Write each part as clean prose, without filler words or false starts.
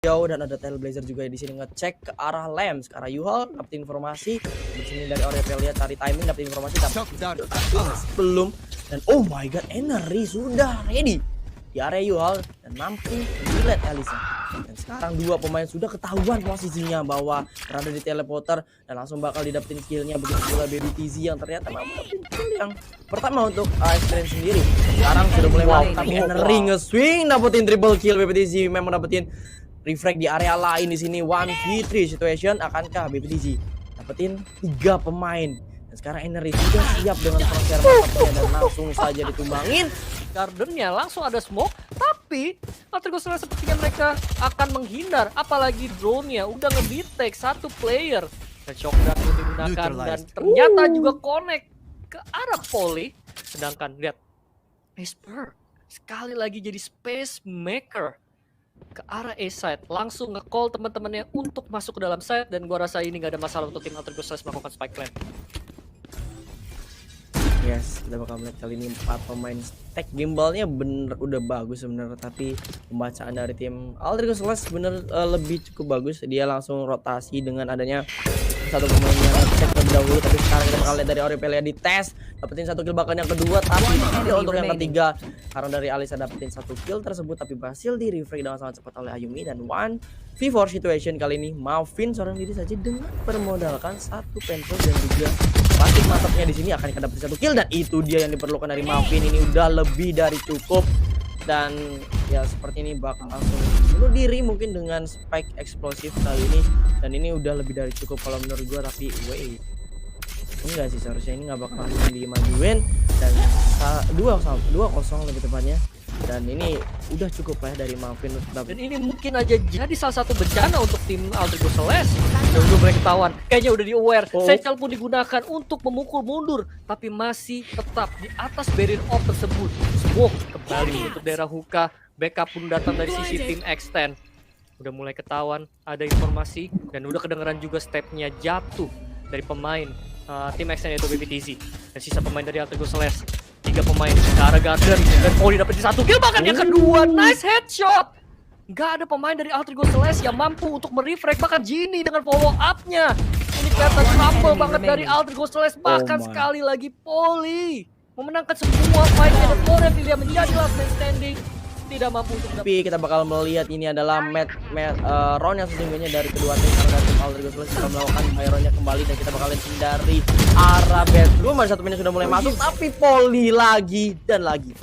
jauh dan ada Trailblazer juga di sini ngecek ke arah Lams, ke arah Yuhal, dapat informasi di sini dari Aurelia cari timing, dapat informasi tapi belum. Dan oh my god, Enery sudah ready di area Yuhal dan mampu menjilat Elisa. Dan sekarang dua pemain sudah ketahuan posisinya bahwa berada di teleporter dan langsung bakal didapetin killnya. Begitu pula Baby TZ yang ternyata mampu dapetin kill yang pertama untuk experience sendiri. Sekarang sudah mulai mampu tapi Enery nge-swing dapetin triple kill. Baby TZ memang dapetin refrag di area lain di sini. 1v3 situation, akankah Baby TZ dapetin 3 pemain? Dan sekarang Enery sudah siap dengan crosshair mantapnya dan langsung saja ditumbangin. Gardennya langsung ada smoke, tapi Altergos sepertinya mereka akan menghindar, apalagi drone-nya udah nge-detect satu player. Dan shotgun itu digunakan dan ternyata juga connect ke arah Poli. Sedangkan lihat, Esper sekali lagi jadi space maker ke arah A side, langsung nge-call teman-temannya untuk masuk ke dalam side, dan gua rasa ini nggak ada masalah untuk tim Altergos melakukan spike plant. Yes, kita bakal melihat kali ini 4 pemain stack. Gimbalnya bener udah bagus sebenarnya, tapi pembacaan dari tim Altergos bener lebih cukup bagus. Dia langsung rotasi dengan adanya satu pemain yang ngecek terlebih dahulu, tapi sekarang kita bakal lihat dari Aurelia di tes dapetin satu kill, bahkan yang kedua tapi untuk yang ketiga karena dari Alisa dapetin satu kill tersebut tapi berhasil di refrag dengan sangat cepat oleh Ayumi. Dan 1v4 situation kali ini Mauvin seorang diri saja dengan bermodalkan satu pencil dan juga plastik mantapnya di sini akan dapetin satu kill, dan itu dia yang diperlukan dari Mauvin. Ini udah lebih dari cukup dan ya seperti ini bakal langsung bunuh diri mungkin dengan spike eksplosif kali ini, dan ini udah lebih dari cukup kalau menurut gua. Tapi wait, enggak sih, seharusnya ini nggak bakal langsung dimajuin dan 2-0 lebih tepatnya, dan ini udah cukup lah dari Mauvin. Dan ini mungkin aja jadi salah satu bencana untuk tim Altergos Celeste. Udah mulai ketahuan, kayaknya udah di aware. Satchel pun digunakan untuk memukul mundur, tapi masih tetap di atas barrier off tersebut. Smoke kembali untuk daerah hookah. Backup pun datang dari sisi tim Extend. Udah mulai ketahuan, ada informasi dan udah kedengeran juga stepnya jatuh dari pemain tim Extend yaitu Baby TZ. Dan sisa pemain dari Altergos Celeste, 3 pemain ke arah Garden dan Poli dapetin satu kill, bahkan yang kedua nice headshot. Gak ada pemain dari Altergos Celeste yang mampu untuk merefrag, bahkan Genie dengan follow up-nya. Ini kelihatan trouble banget dari Altergos Celeste, bahkan sekali lagi Poli memenangkan semua fight-nya dan Aurelia menjadi last man standing. Tidak mampu untuk tapi kita bakal melihat ini adalah round yang sesungguhnya dari kedua tim, karena dari tim Altergos sudah melakukan roundnya kembali, dan kita bakal lihat dari arah bedroom. Ada satu pemain yang sudah mulai masuk, tapi Poli lagi dan lagi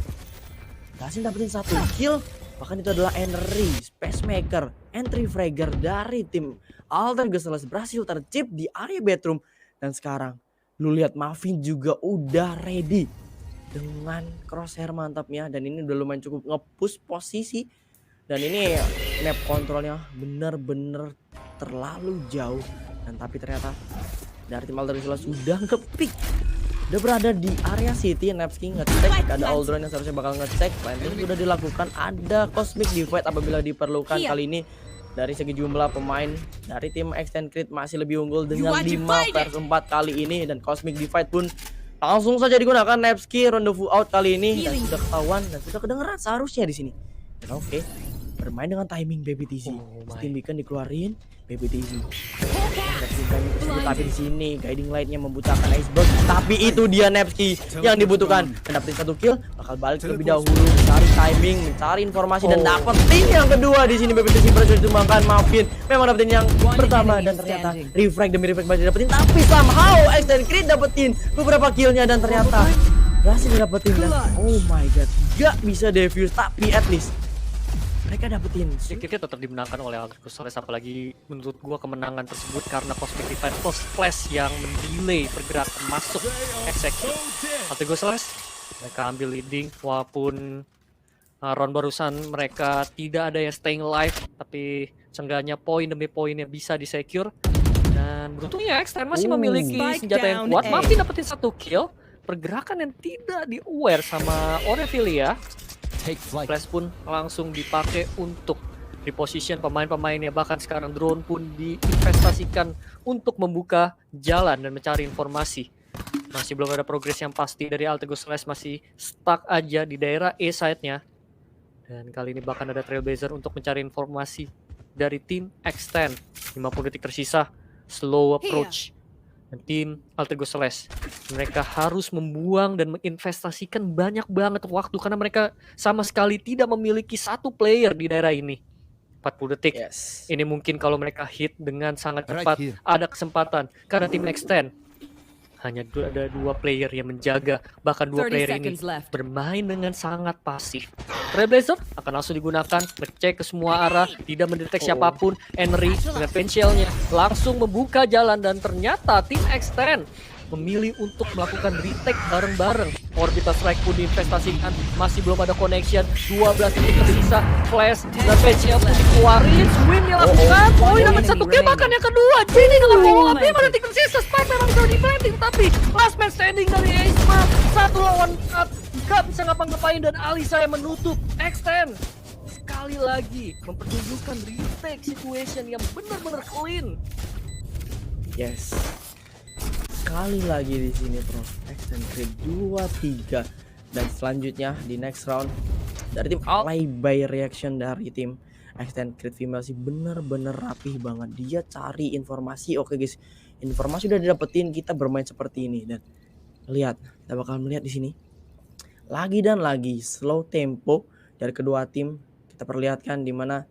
berhasil dapetin satu kill. Bahkan itu adalah Enery, Spacemaker, entry fragger dari tim Altergos berhasil tercip di area bedroom. Dan sekarang lu lihat Mauvin juga udah ready dengan crosshair mantapnya, dan ini udah lumayan cukup nge-push posisi, dan ini map kontrolnya bener-bener terlalu jauh. Dan tapi ternyata dari tim Altergos sudah nge-pick, udah berada di area city. Nevsky ngecek, ada Aldron yang seharusnya bakal ngecek, planting sudah dilakukan, ada Cosmic Divide apabila diperlukan. Kali ini dari segi jumlah pemain dari tim Extend Creed masih lebih unggul dengan 5/4 kali ini, dan Cosmic Divide pun langsung saja digunakan Nevsky rendezvous out kali ini, dan sudah ketahuan dan sudah kedengeran seharusnya di sini. Dan oke, bermain dengan timing Baby TZ. Steam Beacon dikeluarin, Baby TZ. Tapi di sini guiding lightnya membutakan Iceberg, tapi itu dia Nevsky yang dibutuhkan. Dapetin satu kill, bakal balik terlebih dahulu, mencari timing, mencari informasi, dan dapetin yang kedua di sini. Baby TZ berhasil ditumbangkan. Mauvin memang dapetin yang pertama, dan ternyata refrag demi refrag masih dapetin, tapi somehow Extend Creed dapetin beberapa killnya, dan ternyata berhasil dapetin. Dan oh my god, gak bisa defuse, tapi at least mereka dapetin. Sedikitnya tetap dimenangkan oleh Altergos Celeste, apalagi menurut gua kemenangan tersebut karena Cosmic Divide plus Flash yang mendelay pergerakan masuk execute. Altergos Celeste mereka ambil leading, walaupun round barusan mereka tidak ada yang staying alive, tapi seenggaknya poin demi poinnya bisa disecure. Dan beruntungnya Extend masih memiliki senjata yang kuat. Mauvin dapetin satu kill, pergerakan yang tidak di aware sama Aurelia. Flash pun langsung dipakai untuk reposition pemain-pemainnya, bahkan sekarang drone pun diinvestasikan untuk membuka jalan dan mencari informasi. Masih belum ada progres yang pasti dari Altergos Celeste, masih stuck aja di daerah A side-nya. Dan kali ini bahkan ada Trailblazer untuk mencari informasi dari tim X10. 50 detik tersisa, slow approach. Dan tim Altergo Celeste, mereka harus membuang dan menginvestasikan banyak banget waktu karena mereka sama sekali tidak memiliki satu player di daerah ini. 40 detik. Yes. Ini mungkin kalau mereka hit dengan sangat Right cepat here. ada kesempatan karena tim X10 hanya ada 2 player yang menjaga, bahkan 2 30 player ini seconds left. bermain dengan sangat pasif. Trailblazer akan langsung digunakan, ngecek ke semua arah, tidak mendetek siapapun. Henry dengan pensilnya langsung membuka jalan dan ternyata tim X10 memilih untuk melakukan retake bareng-bareng. Orbital strike pun diinvestasikan, masih belum ada connection. 12 detik tersisa, flash dan pensil pun dikeluarin. Swim dilakukan, poin dapat 1 kill, bahkan yang kedua. Jadi dengan follow up 5 detik tersisa, Spike memang bisa di-planting, tapi last man standing dari Ace-Man 1 lawan 4. Gak bisa ngapa-ngapain dan Alisa yang menutup. X10 sekali lagi mempertunjukkan retake situation yang benar-benar clean. Yes. Sekali lagi di sini Bro. X10 Creed 2-3 dan selanjutnya di next round dari tim Flyby reaction dari tim X10 Creed female sih bener-bener rapih banget. Dia cari informasi. Oke guys, informasi udah didapetin, kita bermain seperti ini dan lihat, kita bakal melihat di sini lagi dan lagi slow tempo dari kedua tim. Kita perlihatkan di mana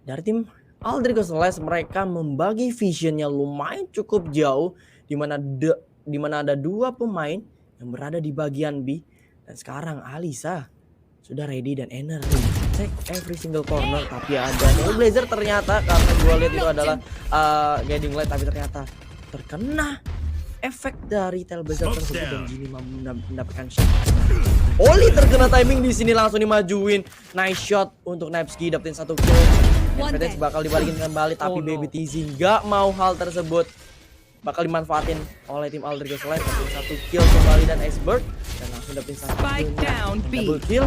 dari tim Aldrigo Celeste mereka membagi visionnya lumayan cukup jauh, di mana ada 2 pemain yang berada di bagian B dan sekarang Alisa sudah ready dan energi check every single corner, tapi ada Blazer ternyata karena gua lihat itu adalah guiding light, tapi ternyata terkena efek dari Tailblazer tersebut dan Jimmy mendapatkan shot. Oli terkena timing di sini, langsung dimajuin. Nice shot untuk Knifeski, dapetin 1 kill. FPTX bakal dibalikin kembali, tapi Baby TZ nggak mau hal tersebut. Bakal dimanfaatin oleh tim Aldrigo Celeste, dapetin 1 kill kembali dan Iceberg dan langsung dapetin 1 Spike down B. double kill.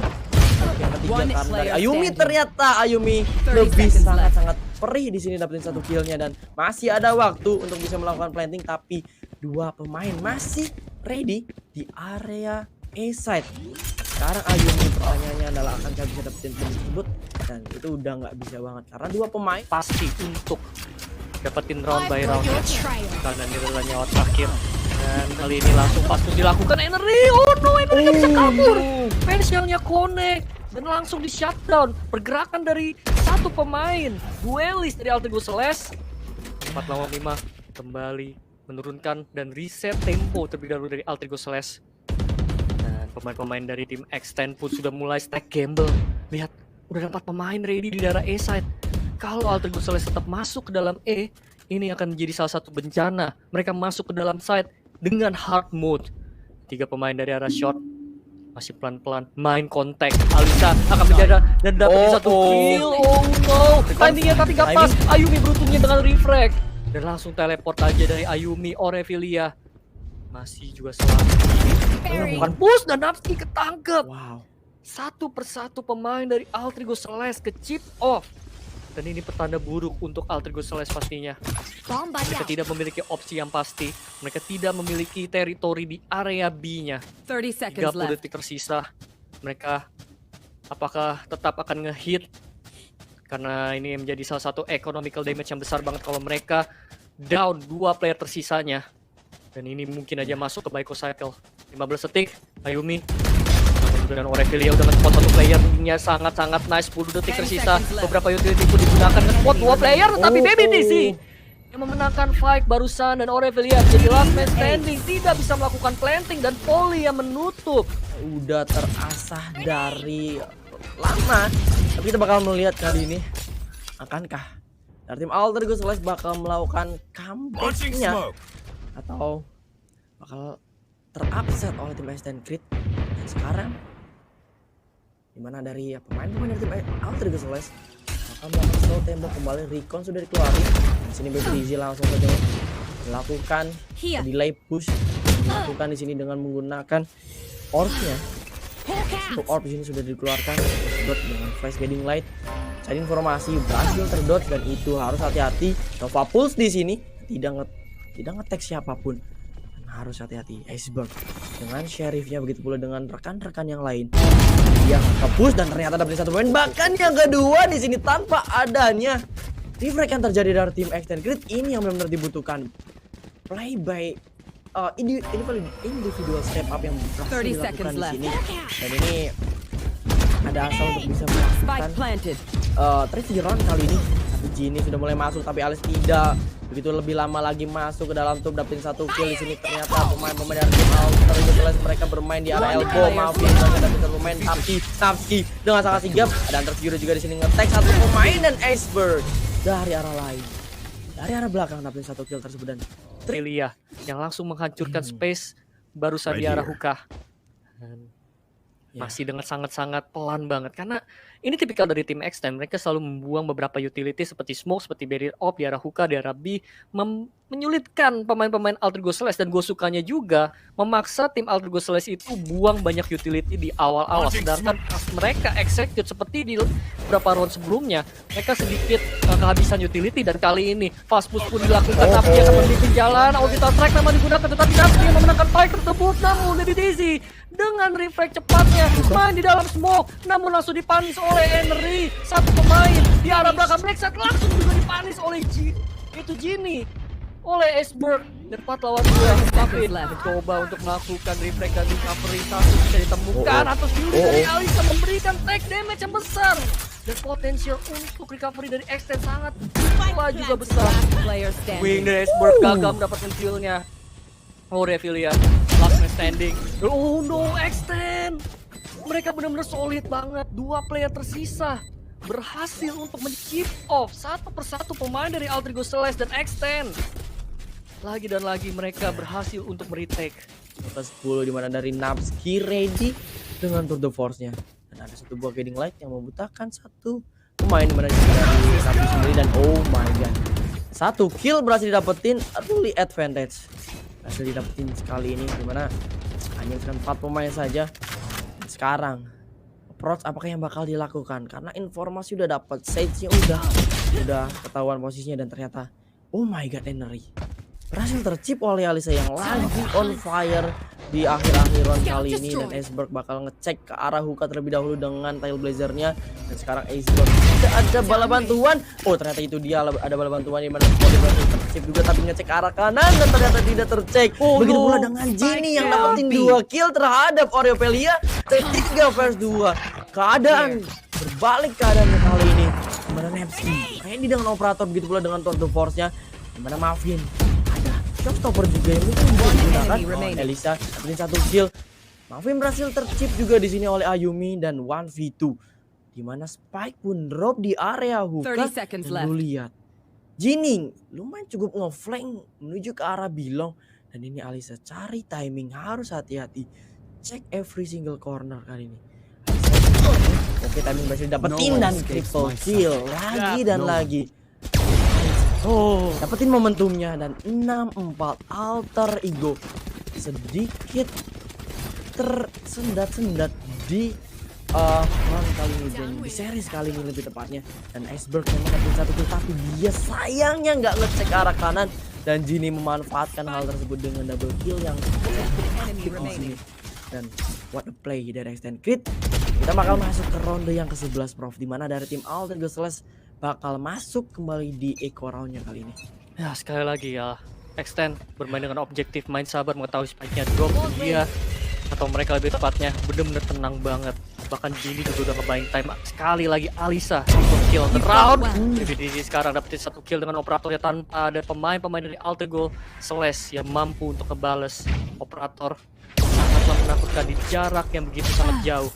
Yang ketiga One karena dari player Ayumi, standing. ternyata Ayumi 30 lebih seconds sangat-sangat perih di sini dapetin 1 killnya dan masih ada waktu untuk bisa melakukan planting, tapi 2 pemain masih ready di area A side. Sekarang Ayumi pertanyaannya adalah akankah bisa dapetin kill tersebut, dan itu udah nggak bisa banget karena 2 pemain Pasti untuk dapetin round by round karena ini adalah nyawa terakhir. Dan kali ini langsung pasti dilakukan Henry. Oh no, Henry nggak bisa kabur. Pensilnya connect dan langsung di shutdown. Pergerakan dari 1 pemain duelis dari Aldrigo Celeste. 4 lawan 5 kembali menurunkan dan reset tempo terlebih dahulu dari Aldrigo Celeste. Dan pemain-pemain dari tim X10 pun sudah mulai stack gamble. Lihat, udah ada 4 pemain ready di daerah A side. Kalau Aldrigo Celeste tetap masuk ke dalam E, ini akan menjadi salah satu bencana. Mereka masuk ke dalam side dengan hard mode. 3 pemain dari arah short masih pelan-pelan main kontak. Alisa akan menjaga dan dapetin 1 kill. Oh no, timingnya tapi gak pas. Ayumi beruntungnya dengan refrag dan langsung teleport aja dari Ayumi. Aurelia masih juga selamat. Bukan push dan Napski ketangkep. wow. Satu persatu pemain dari Aldrigo Celeste ke chip off. Dan ini pertanda buruk untuk Aldrigo Celeste pastinya. Mereka tidak memiliki opsi yang pasti. Mereka tidak memiliki teritori di area B-nya. 30 seconds 30 left. detik tersisa. Mereka apakah tetap akan nge-hit? Karena ini menjadi salah satu economical damage yang besar banget kalau mereka down 2 player tersisanya. Dan ini mungkin aja masuk ke Baiko Cycle. 15 detik, Ayumi dan Aurelia udah nge-spot 1 playernya sangat-sangat nice. 10 detik tersisa, beberapa utility pun digunakan nge-spot 2 player, tetapi Baby TZ yang memenangkan fight barusan dan Aurelia jadi last man standing, tidak bisa melakukan planting dan Poli yang menutup. Udah terasah dari lama, tapi kita bakal melihat kali ini akankah dari tim Aldrigo Celeste bakal melakukan comeback-nya atau bakal terupset oleh tim X10 Creed. Dan sekarang dimana dari pemain-pemain dari tim Aldrigo Celeste akan melakukan slow tempo kembali. Recon sudah dikeluarin. Di sini Baby TZ langsung saja melakukan delay push, dilakukan di sini dengan menggunakan orbnya. Untuk orb di sini sudah dikeluarkan, dot dengan flash guiding light. Cari informasi berhasil terdot dan itu harus hati-hati. Nova Pulse di sini tidak nge-tag siapapun. Harus hati-hati. Iceberg dengan sheriffnya, begitu pula dengan rekan-rekan yang lain. Dia nge-push dan ternyata dapat 1 poin. Bahkan yang kedua di sini tanpa adanya refrag yang terjadi dari tim Extend Grid ini yang benar-benar dibutuhkan. Play by individual step up yang berhasil 30 dilakukan seconds di left. sini. Dan ini ada asa untuk bisa melakukan Spike planted. trade round kali ini. Tapi Gini sudah mulai masuk, tapi Alice tidak begitu lebih lama lagi masuk ke dalam tube, dapetin 1 kill di sini. Ternyata pemain-pemain dari tim Alter mereka bermain di area elbow. Maafin mereka dapetin 1 pemain, tapi Napski dengan sangat sigap. Ada Hunter Fury juga di sini nge-tag 1 pemain, dan Iceberg dari arah lain, dari arah belakang dapetin 1 kill tersebut. Dan Filia yang langsung menghancurkan space barusan di arah hookah. Dan masih dengan sangat-sangat pelan banget karena ini tipikal dari tim Extend. Mereka selalu membuang beberapa utility seperti smoke, seperti barrier op di arah hookah, di arah B, menyulitkan pemain-pemain Alter Ego Celeste. Dan gue sukanya juga memaksa tim Alter Ego Celeste itu buang banyak utility di awal-awal, sedangkan pas mereka execute seperti di beberapa round sebelumnya mereka sedikit kehabisan utility. Dan kali ini fast push pun dilakukan, tapi akan memiliki jalan. Orbital track memang digunakan, tetapi Napski yang memenangkan fight tersebut. Namun dari Daisy dengan reflect cepatnya main di dalam smoke, namun langsung dipanis oleh Henry. 1 pemain di arah belakang backside langsung juga dipanis oleh Gini, oleh Iceberg. Dan 4 lawan 2 tapi mencoba untuk melakukan reflect dan recovery. 1 bisa ditemukan atas Fury dari Alisa, memberikan tag damage yang besar. Dan potensial untuk recovery dari Extend sangat juga besar. Player Wing standing. dari Iceberg gagal mendapatkan kill-nya. Oh, Revelia, last man standing. Oh no, Extend. Mereka benar-benar solid banget. 2 player tersisa berhasil untuk men-chip off 1 persatu pemain dari Alter Ego Celeste dan Extend. Lagi dan lagi mereka berhasil untuk meretake. Plus 10 dimana dari Napski ready dengan tour de force-nya. Dan ada 1 buah guiding light yang membutakan 1 pemain dimana dari Napski sendiri. Dan oh my god, 1 kill berhasil didapetin, early advantage berhasil didapetin sekali ini, dimana hanya 4 pemain saja. Sekarang approach apakah yang bakal dilakukan, karena informasi udah dapat, Sage-nya udah ketahuan posisinya. Dan ternyata oh my god, Henry berhasil tercip oleh Alisa yang lagi on fire di akhir-akhir round kali ini. Dan Iceberg bakal ngecek ke arah hookah terlebih dahulu dengan Tailblazernya. Dan sekarang Iceberg tidak ada bala bantuan. Oh ternyata itu dia, ada bala bantuan di mana berhasil tercip juga, tapi ngecek ke arah kanan dan ternyata tidak tercek. Begitu pula dengan Gini yang dapetin 2 kill terhadap Oreopelia. 3 vs 2. Keadaan berbalik keadaannya kali ini. Dimana Napski ready dengan operator, begitu pula dengan tour de force-nya. Dimana Mavin Showstopper juga yang mungkin bisa digunakan. Elisa dapetin 1 kill. Mavin berhasil tercip juga di sini oleh Ayumi dan 1v2. Dimana Spike pun drop di area hookah. 30 seconds Dan left. lu lihat Jining lumayan cukup nge-flank menuju ke arah Bilong. Dan ini Alisa cari timing, harus hati-hati. Check every single corner kali ini. Oke, timing berhasil dapetin dan triple kill lagi dan lagi. Oh, dapetin momentumnya dan 6-4 Alter Ego sedikit tersendat-sendat di round kali ini, dan di series kali ini lebih tepatnya. Dan Iceberg memang dapetin 1 kill, tapi dia sayangnya nggak ngecek arah kanan. Dan Gini memanfaatkan hal tersebut dengan double kill yang aktif di sini. Dan what a play dari Extend Grid. Kita bakal masuk ke ronde yang ke-11 Prof, dimana dari tim Alter Ego Celeste bakal masuk kembali di eco roundnya kali ini. Ya sekali lagi ya, Extend bermain dengan objektif, main sabar, mengetahui spike-nya drop dia, atau mereka lebih tepatnya bener-bener tenang banget. Bahkan Gini juga udah nge-buying time. Sekali lagi Alisa untuk kill the round. Jadi sekarang dapetin 1 kill dengan operatornya tanpa ada pemain-pemain dari Alter Ego Celeste yang mampu untuk ngebales operator. Sangatlah menakutkan di jarak yang begitu sangat jauh.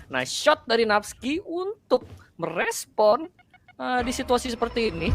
Nice shot dari Napski untuk merespon di situasi seperti ini.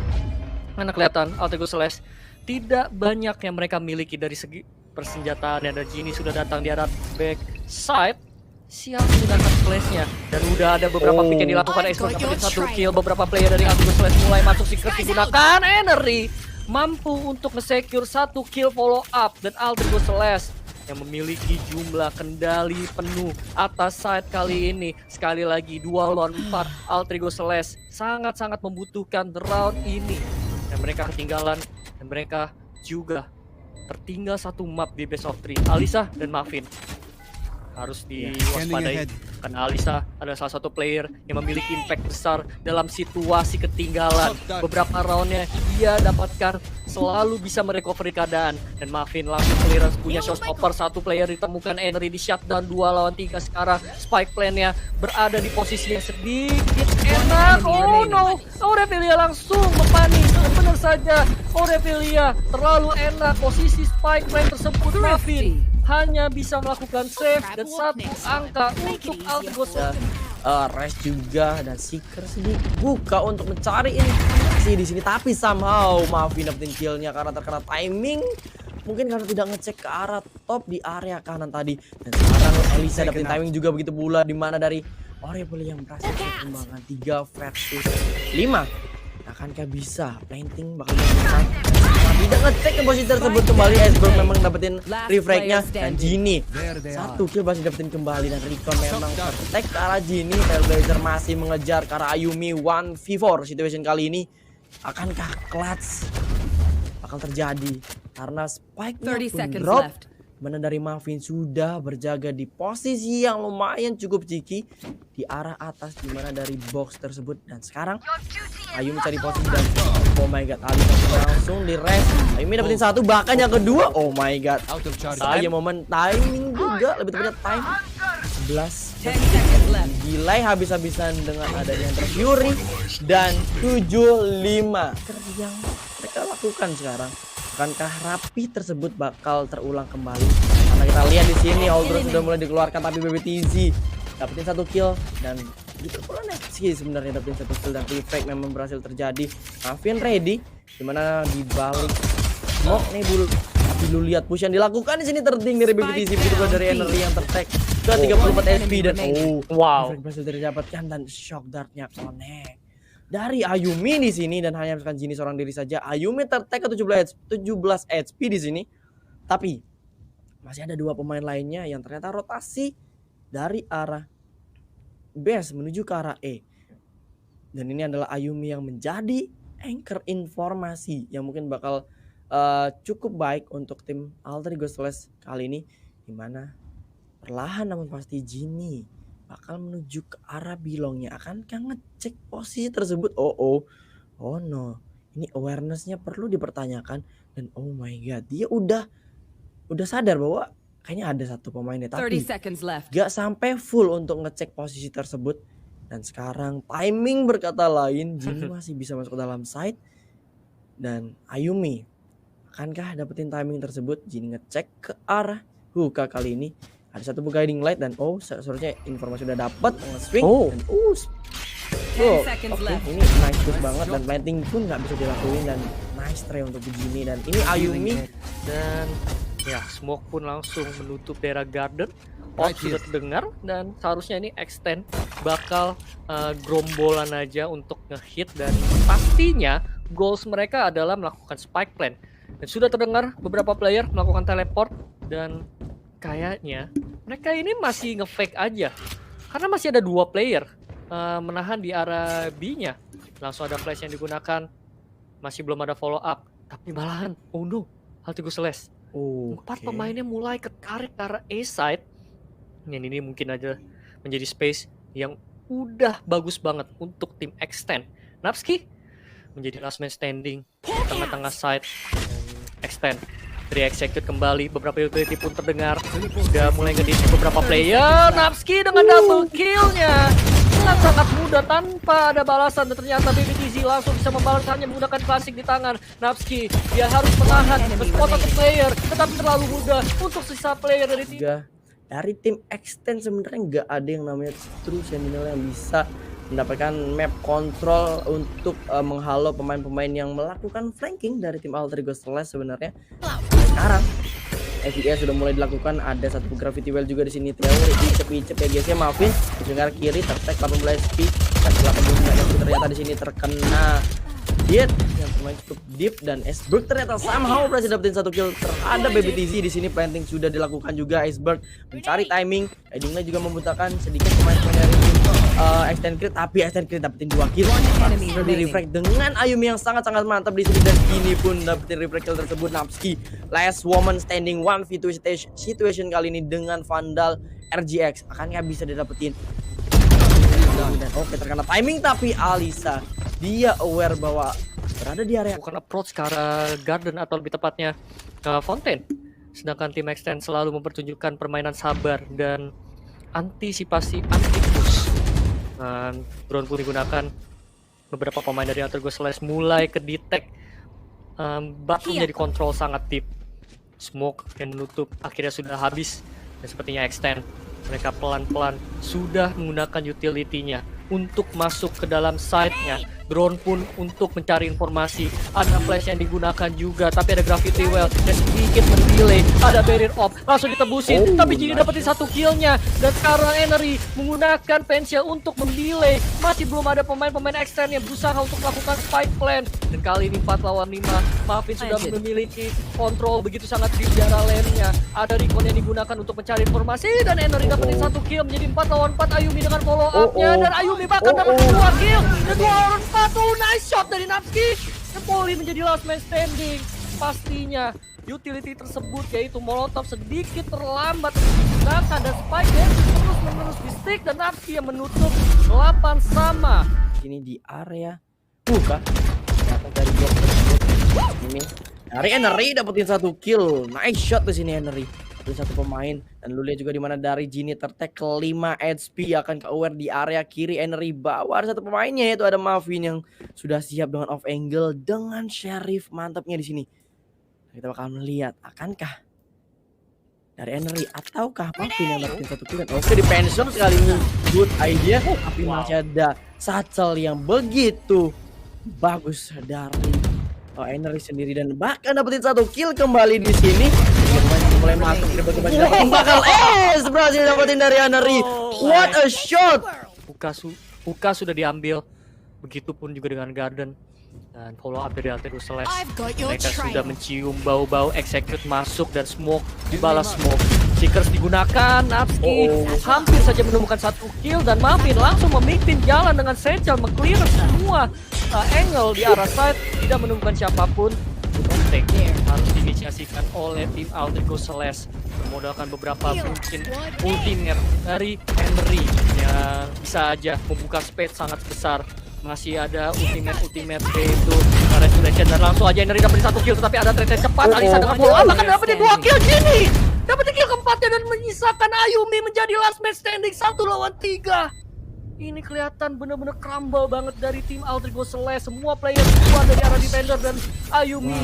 Karena kelihatan Alter Ego Celeste tidak banyak yang mereka miliki dari segi persenjataan. Dan Gini sudah datang di arah backside, siap menggunakan flashnya. Dan udah ada beberapa pick yang dilakukan. Iceberg dapetin 1 kill. Beberapa player dari Alter Ego Celeste mulai masuk, secret digunakan. Henry mampu untuk nge-secure 1 kill follow up. Dan Alter Ego Celeste yang memiliki jumlah kendali penuh atas side kali ini. Sekali lagi 2 lawan 4 Alter Ego Celeste sangat-sangat membutuhkan the round ini. Dan mereka ketinggalan, dan mereka juga tertinggal 1 map di best of 3. Alisa dan Mavin. harus Scanning diwaspadai ahead. karena Alisa adalah salah satu player yang memiliki impact besar dalam situasi ketinggalan. Beberapa roundnya ia dapatkan selalu bisa merecovery keadaan, dan Muffin langsung clearance punya showstopper. Satu player ditemukan, Henry di shutdown 2 lawan 3 sekarang. Spike plan-nya berada di posisi yang sedikit enak. Oh no, Aurelia langsung mempanis. Benar saja, Aurelia terlalu enak posisi spike plan tersebut. Muffin hanya bisa melakukan save dan satu angka untuk Altrigos. Rest juga dan Seeker sedikit buka untuk mencari informasi di sini, tapi somehow Muffin dapetin killnya karena terkena timing. Mungkin karena tidak ngecek ke arah top di area kanan tadi, dan sekarang Elisa dapetin timing juga begitu pula, di mana dari Aurelia yang berhasil perkembangan 3 versus 5. Akankah bisa planting bakal bisa tidak ngecek ke posisi tersebut kembali. Iceberg memang dapetin refrag-nya, dan Genie satu kill masih dapetin kembali, dan Recon memang tertek ke arah Genie. Trailblazer masih mengejar ke arah Ayumi 1v4 situation kali ini. Akankah clutch bakal terjadi karena spike-nya pun drop, mana dari Muffin sudah berjaga di posisi yang lumayan cukup jiki di arah atas, di mana dari box tersebut. Dan sekarang Ayumi cari posisi, dan oh my god, Ali langsung di rest. Ayumi dapetin satu, bahkan yang kedua, oh my god, saya momen timing juga, lebih tepatnya time 11 delay habis-habisan dengan adanya Hunter Fury, dan 7-5 yang mereka lakukan sekarang. Akankah rapi tersebut bakal terulang kembali? Karena kita lihat di sini Aldros sudah mulai dikeluarkan, tapi BBTZ dapetin satu kill, dan gitu pula Netski sebenarnya dapetin satu kill, dan refrag memang berhasil terjadi. Muffin ready, dimana di balik smoke nih bulu. Tapi lu lihat push yang dilakukan di sini terting dari BBTZ, begitu pula dari Energy yang tertek ke 34 SP, dan Wow, refrag berhasil didapatkan, dan shock dart-nya connect dari Ayumi di sini, dan hanya menyebabkan Genie seorang diri saja. Ayumi tertek ke 17 HP di sini. Tapi masih ada 2 pemain lainnya yang ternyata rotasi dari arah base menuju ke arah E. Dan ini adalah Ayumi yang menjadi anchor informasi yang mungkin bakal cukup baik untuk tim Altrigos Slash kali ini, dimana perlahan namun pasti Genie bakal menuju ke arah bilongnya. Akankah ngecek posisi tersebut? Oh no, ini awarenessnya perlu dipertanyakan, dan oh my god, dia udah sadar bahwa kayaknya ada satu pemainnya, tapi gak sampai full untuk ngecek posisi tersebut. Dan sekarang timing berkata lain, Genie masih bisa masuk ke dalam site, dan Ayumi akankah dapetin timing tersebut? Genie ngecek ke arah Hookah kali ini. Ada satu guiding light, dan seharusnya informasi udah dapat nge-swing, dan ini nice push banget, dan planting pun nggak bisa dilakuin, dan nice try untuk begini. Dan ini Ayumi, dan ya smoke pun langsung menutup daerah garden. Sudah terdengar, dan seharusnya ini extend bakal gerombolan aja untuk ngehit, dan pastinya goals mereka adalah melakukan spike plan. Dan sudah terdengar beberapa player melakukan teleport, dan kayaknya mereka ini masih nge-fake aja karena masih ada 2 player menahan di arah B-nya. Langsung ada flash yang digunakan, masih belum ada follow up, tapi malahan oh no, Altrigos Slash 4 pemainnya mulai ketarik ke arah A side. Dan ini mungkin aja menjadi space yang udah bagus banget untuk tim extend. Napski menjadi last man standing di tengah-tengah side, dan extend re-execute kembali. Beberapa utility pun terdengar, sudah mulai ngedit beberapa player. Napski dengan double killnya sangat mudah tanpa ada balasan, dan ternyata BBTZ langsung bisa membalas hanya menggunakan klasik di tangan. Napski dia harus menahan spot satu player, tetapi terlalu mudah untuk sisa player dari tim. Dari tim extend sebenarnya nggak ada yang namanya true sentinel yang bisa mendapatkan map control untuk menghalau pemain-pemain yang melakukan flanking dari tim Altrigos Slash sebenarnya. Sekarang FVS sudah mulai dilakukan, ada satu gravity well juga di sini. Teori icep ya guys ya. Muffin dengar kiri tertek 18 SP, dan 8 ternyata di sini terkena hit yang pemain cukup deep, dan Iceberg ternyata somehow berhasil dapetin satu kill terhadap BBTZ. Di sini planting sudah dilakukan juga. Iceberg mencari timing, Edingnya juga membutakan sedikit pemain-pemain dari extend crit, tapi extend crit dapetin 2 kill. Sudah di refrag dengan Ayumi yang sangat-sangat mantap di sini, dan ini pun dapetin refrag kill tersebut. Napski last woman standing 1v2 situation kali ini dengan Vandal RGX. Akankah bisa didapetin? Dan oke, terkena timing, tapi Alisa dia aware bahwa berada di area. Bukan approach ke arah Garden atau lebih tepatnya ke Fontaine. Sedangkan tim Extend selalu mempertunjukkan permainan sabar dan antisipasi anti-push. Dan drone pun digunakan. Beberapa pemain dari Alter Ego Celeste mulai ke detect. Bakunya dikontrol sangat deep. Smoke yang menutup akhirnya sudah habis. Dan sepertinya Extend, mereka pelan-pelan sudah menggunakan utility-nya untuk masuk ke dalam site-nya. Drone pun untuk mencari informasi. Ada flash yang digunakan juga, tapi ada gravity well yang sedikit mendelay. Ada barrier off, langsung ditebusin, tapi Gini dapetin 1 kill-nya. Dan sekarang Enery menggunakan Pensya untuk mendelay. Masih belum ada pemain-pemain Extend yang berusaha untuk melakukan spike plan. Dan kali ini 4 lawan 5, Mavin sudah memiliki kontrol begitu sangat di area lane-nya. Ada recon yang digunakan untuk mencari informasi, dan Enery dapetin 1 kill menjadi 4 lawan 4. Ayumi dengan follow up-nya, dan Ayumi bahkan dapat 2 kill. Dan 2 lawan 4. Nice shot dari Natsuki. Poli menjadi last man standing. Pastinya utility tersebut yaitu Molotov sedikit terlambat digunakan, dan Spike terus-menerus di stick, dan Natsuki yang menutup 8 sama. Ini di area buka datang dari blok tersebut. Ini dari Enery dapetin 1 kill. Nice shot di sini Enery. Satu pemain, dan lu lihat juga di mana dari Gini tertek ke 5 HP akan ke aware di area kiri. Enery bawa ada 1 pemainnya, yaitu ada Mavin yang sudah siap dengan off angle dengan Sheriff. Mantapnya di sini. Kita bakal melihat akankah dari Enery ataukah Mavin yang dapetin 1 kill. Oke, di pension sekali ini good idea, tapi masih ada Satchel yang begitu bagus dari Enery sendiri, dan bahkan dapetin 1 kill kembali di sini. Mulai masuk di bagian bakal berhasil dapetin dari Enery. What a shot. Puka sudah diambil. Begitupun juga dengan Garden. Dan follow up dari Alter Ego Celeste. Mereka sudah mencium bau-bau execute masuk, dan smoke dibalas smoke. Seekers digunakan, Natsuki hampir saja menemukan 1 kill, dan Mavin langsung memimpin jalan dengan Satchel meng-clear semua angle di arah side, tidak menemukan siapapun. Kontek harus diinisiasikan oleh tim Alter Ego Celeste, memodalkan beberapa mungkin ultimate dari Enery yang bisa aja membuka space sangat besar. Masih ada ultimate yaitu Restoration, dan langsung aja Enery dapetin 1 kill, tetapi ada trade cepat. Alisa dengan follow up akan dapetin 2 kill. Gini dapetin kill keempatnya dan menyisakan Ayumi menjadi last man standing 1 lawan 3. Ini kelihatan bener-bener crumble banget dari tim Alter Ego Celeste. Semua player keluar dari arah defender dan Ayumi.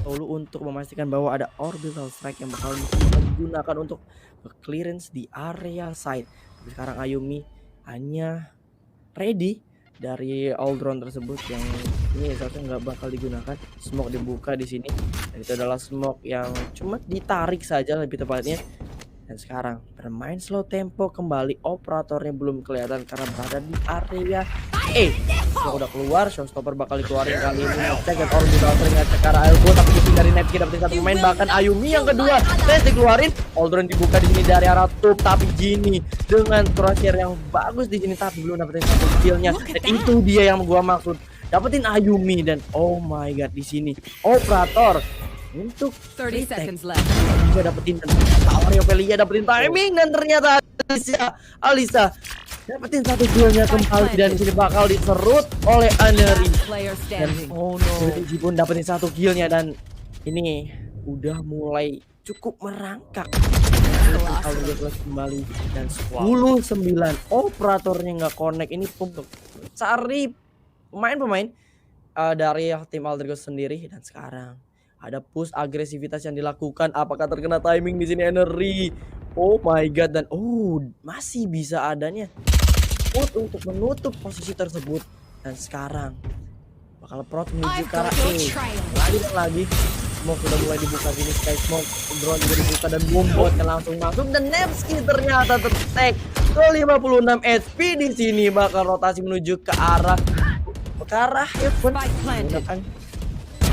Lalu untuk memastikan bahwa ada orbital strike yang bakal digunakan untuk clearance di area side. Tapi sekarang Ayumi hanya ready dari all drone tersebut yang ini seharusnya nggak bakal digunakan. Smoke dibuka di sini, dan itu adalah smoke yang cuma ditarik saja lebih tepatnya. Dan sekarang bermain slow tempo kembali, operatornya belum kelihatan karena berada di area udah keluar, showstopper bakal dikeluarin kali ini. Ngecek dan orbital ngecek ke arah elbow, tapi dari Netki dapetin 1 pemain, bahkan Ayumi yang kedua tes dikeluarin. Aldron dibuka di sini dari arah top, tapi Gini dengan crosshair yang bagus di sini, tapi belum dapetin 1 kill-nya. Dan itu dia yang gua maksud, dapetin Ayumi. Dan oh my god, di sini operator untuk 30 seconds left. bisa dapetin, dan Ophelia dapetin timing, dan ternyata Alisa dapetin 1 kill-nya kembali, dan sini bakal diserut oleh Enery. Dan oh no, pun dapetin 1 kill-nya, dan ini udah mulai cukup merangkak. Kembali, dan 10-9 operatornya nggak connect. Ini untuk cari pemain-pemain dari tim Alter Ego sendiri. Dan sekarang ada push agresivitas yang dilakukan. Apakah terkena timing di sini Enery? Oh my god, dan masih bisa adanya untuk menutup posisi tersebut. Dan sekarang bakal Prot menuju ke arah lagi. Smoke sudah mulai dibuka sini, Sky Smoke, drone juga dibuka, dan Bombot yang langsung masuk, dan Nevsky ternyata tertek ke 56 HP di sini. Bakal rotasi menuju ke arah Heaven. Menggunakan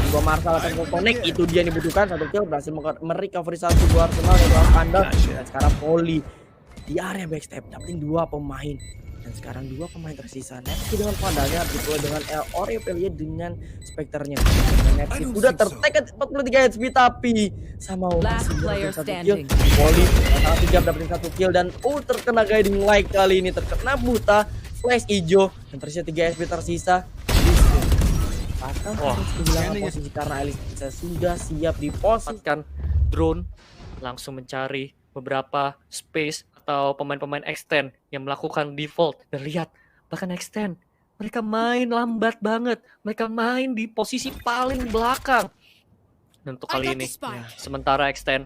gua Marshall akan connect, itu dia yang dibutuhkan. 1 kill berhasil merecovery 1 gua Arsenal yang skandal. Dan sekarang Poli di area backstep dapetin 2 pemain. Dan Dan sekarang dua pemain tersisa, Nepsi dengan Vandalnya dipulai dengan Aurelia dengan Spectre-nya. Dan Nepsi udah tertekan 43 HP tapi sama Last masih player dapetin 1 kill. standing. Poli sangat sigap dapetin 1 kill dan terkena guiding light kali ini, terkena buta flash hijau dan tersisa 3 HP tersisa. Akan kehilangan posisi karena Elisa sudah siap di posisi. Dapatkan drone, langsung mencari beberapa space atau pemain-pemain extend yang melakukan default. Dan lihat, bahkan extend mereka main lambat banget, mereka main di posisi paling belakang. Dan untuk kali ini, sementara extend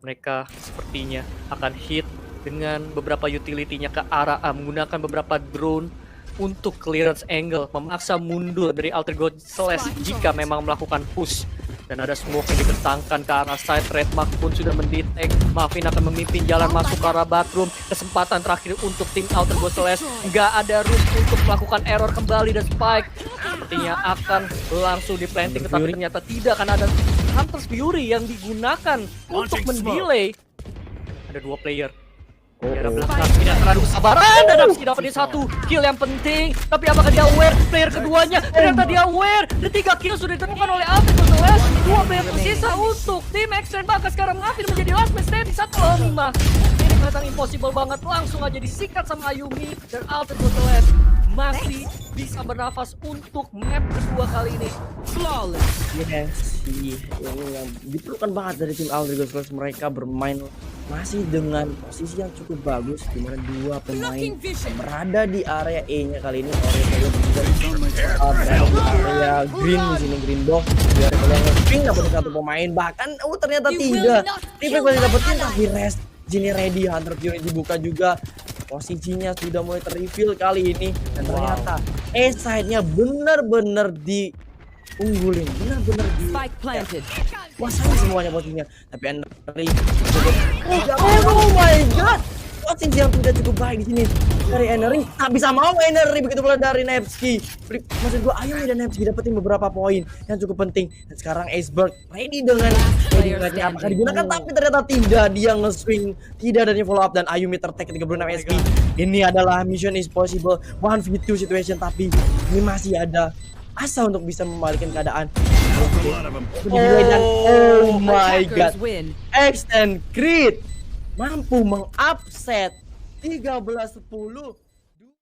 mereka sepertinya akan hit dengan beberapa utility-nya ke arah A, menggunakan beberapa drone untuk clearance angle, memaksa mundur dari Alter God Slash jika memang melakukan push. Dan ada smoke yang dibentangkan ke arah side. Redmark pun sudah mendetek. Muffin akan memimpin jalan masuk ke arah bathroom. Kesempatan terakhir untuk tim Alter God Slash. Nggak ada room untuk melakukan error kembali, dan Spike sepertinya akan langsung di planting, tetapi ternyata tidak, karena ada Hunter's Fury yang digunakan untuk mendelay. Ada 2 player. Daerah belakang tidak terlalu kesabaran, dan Napsi dapetin 1 kill yang penting. Tapi apakah dia aware? Player keduanya ternyata dia aware. Dan 3 kill sudah ditemukan oleh Alter God Slash. 2 player tersisa untuk tim Extend, bahkan sekarang Muffin menjadi last man standing 1-5. Ini kelihatan impossible banget, langsung aja disikat sama Ayumi. Dan Alter God Slash masih bisa bernafas untuk map kedua kali ini. Flawless. Yes, ini yang diperlukan banget dari tim Alter God Slash. Mereka bermain masih dengan posisi yang cukup bagus, di mana 2 pemain berada di area E-nya kali ini. Aurelia berada di area green di sini, green box. Di area yang pink dapetin 1 pemain, bahkan ternyata tidak. Reflect masih dapetin tapi rest. Gini ready, Hunter Fury dibuka juga. Posisinya sudah mulai ter-reveal kali ini, dan ternyata A-side-nya benar-benar diunggulin, benar-benar di Spike planted. kuasain semuanya posisinya. Tapi Henry oh my god, posisi yang tidak cukup baik di sini dari Henry. Tak bisa mau Henry, begitu pula dari Nevsky. Maksud gua, Ayumi dan Nevsky dapetin beberapa poin yang cukup penting. Dan sekarang Iceberg ready dengan heading-nya apakah digunakan, tapi ternyata tidak. Dia nge-swing, tidak adanya follow up, dan Ayumi tertek ketika 36 SP. Ini adalah mission is possible 1v2 situation, tapi ini masih ada asa untuk bisa membalikkan keadaan. Oh my god, Win. Extend Creed mampu mengupset 13-10